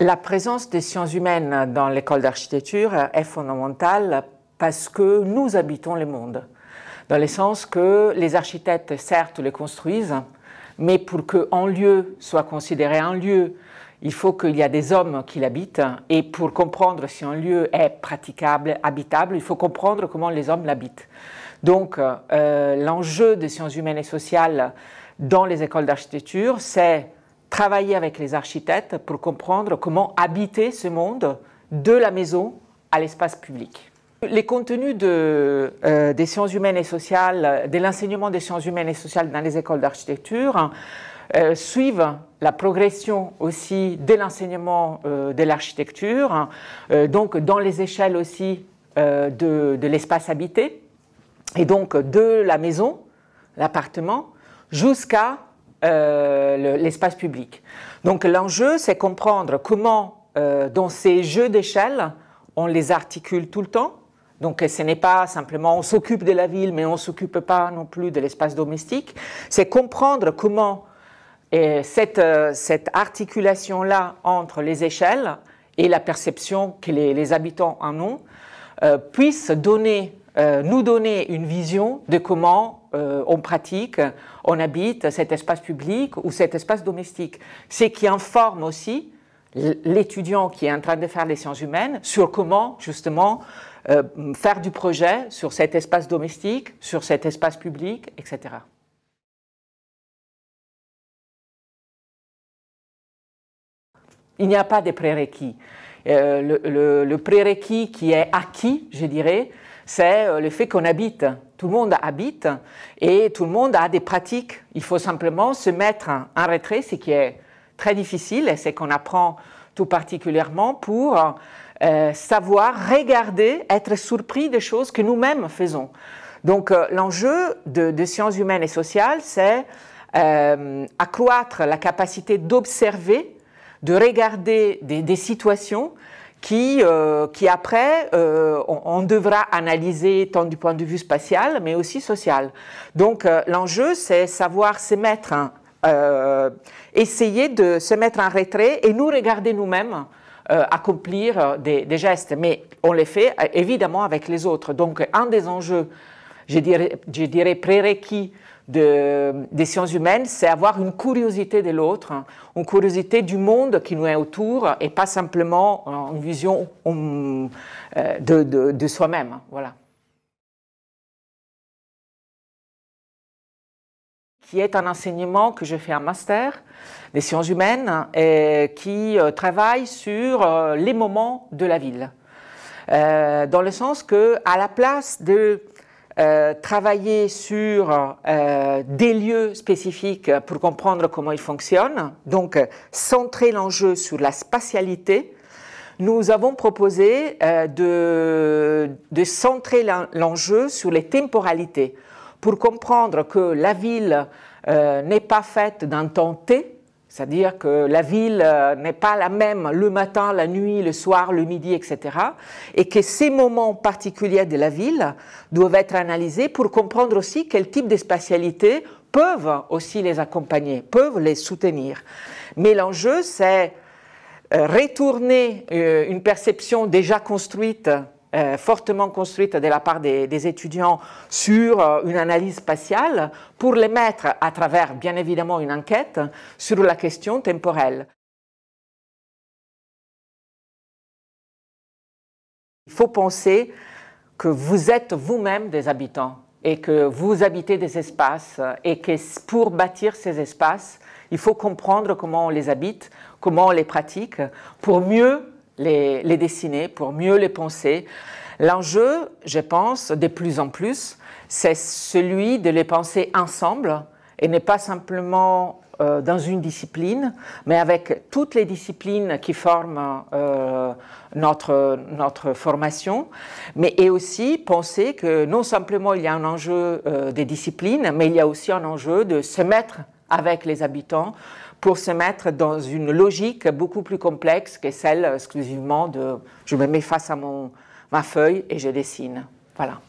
La présence des sciences humaines dans l'école d'architecture est fondamentale parce que nous habitons le monde. Dans le sens que les architectes, certes, les construisent, mais pour qu'un lieu soit considéré un lieu, il faut qu'il y ait des hommes qui l'habitent. Et pour comprendre si un lieu est praticable, habitable, il faut comprendre comment les hommes l'habitent. Donc, l'enjeu des sciences humaines et sociales dans les écoles d'architecture, c'est travailler avec les architectes pour comprendre comment habiter ce monde de la maison à l'espace public. Les contenus des sciences humaines et sociales, de l'enseignement des sciences humaines et sociales dans les écoles d'architecture suivent la progression aussi de l'enseignement de l'architecture, donc dans les échelles aussi de l'espace habité, et donc de la maison, l'appartement, jusqu'à l'espace public. Donc l'enjeu, c'est comprendre comment, dans ces jeux d'échelle, on les articule tout le temps. Donc ce n'est pas simplement on s'occupe de la ville, mais on ne s'occupe pas non plus de l'espace domestique. C'est comprendre comment cette articulation-là entre les échelles et la perception que les habitants en ont puisse nous donner une vision de comment on pratique, on habite cet espace public ou cet espace domestique. Ce qui informe aussi l'étudiant qui est en train de faire les sciences humaines sur comment justement faire du projet sur cet espace domestique, sur cet espace public, etc. Il n'y a pas de prérequis. Le prérequis qui est acquis, je dirais, c'est le fait qu'on habite. Tout le monde habite et tout le monde a des pratiques. Il faut simplement se mettre en retrait, ce qui est très difficile, et c'est qu'on apprend tout particulièrement pour savoir regarder, être surpris des choses que nous-mêmes faisons. Donc l'enjeu de sciences humaines et sociales, c'est accroître la capacité d'observer, de regarder des situations qui après, on devra analyser tant du point de vue spatial, mais aussi social. Donc l'enjeu, c'est savoir se mettre, essayer de se mettre en retrait et nous regarder nous-mêmes accomplir des gestes. Mais on les fait évidemment avec les autres. Donc un des enjeux, je dirais prérequis des sciences humaines, c'est avoir une curiosité de l'autre, une curiosité du monde qui nous est autour et pas simplement une vision de soi-même. Voilà. Qui est un enseignement que je fais en master des sciences humaines et qui travaille sur les moments de la ville. Dans le sens que, à la place de travailler sur des lieux spécifiques pour comprendre comment ils fonctionnent, donc centrer l'enjeu sur la spatialité, nous avons proposé de centrer l'enjeu sur les temporalités pour comprendre que la ville n'est pas faite d'un temps T, c'est-à-dire que la ville n'est pas la même le matin, la nuit, le soir, le midi, etc. Et que ces moments particuliers de la ville doivent être analysés pour comprendre aussi quel type de spatialité peuvent aussi les accompagner, peuvent les soutenir. Mais l'enjeu, c'est retourner une perception déjà construite, fortement construite de la part des étudiants sur une analyse spatiale pour les mettre à travers, bien évidemment, une enquête sur la question temporelle. Il faut penser que vous êtes vous-même des habitants et que vous habitez des espaces et que pour bâtir ces espaces, il faut comprendre comment on les habite, comment on les pratique, pour mieux les dessiner, pour mieux les penser. L'enjeu, je pense, de plus en plus, c'est celui de les penser ensemble et ne pas simplement dans une discipline, mais avec toutes les disciplines qui forment notre formation, et aussi penser que non simplement il y a un enjeu des disciplines, mais il y a aussi un enjeu de se mettre avec les habitants pour se mettre dans une logique beaucoup plus complexe que celle exclusivement de « je me mets face à ma feuille et je dessine ». Voilà.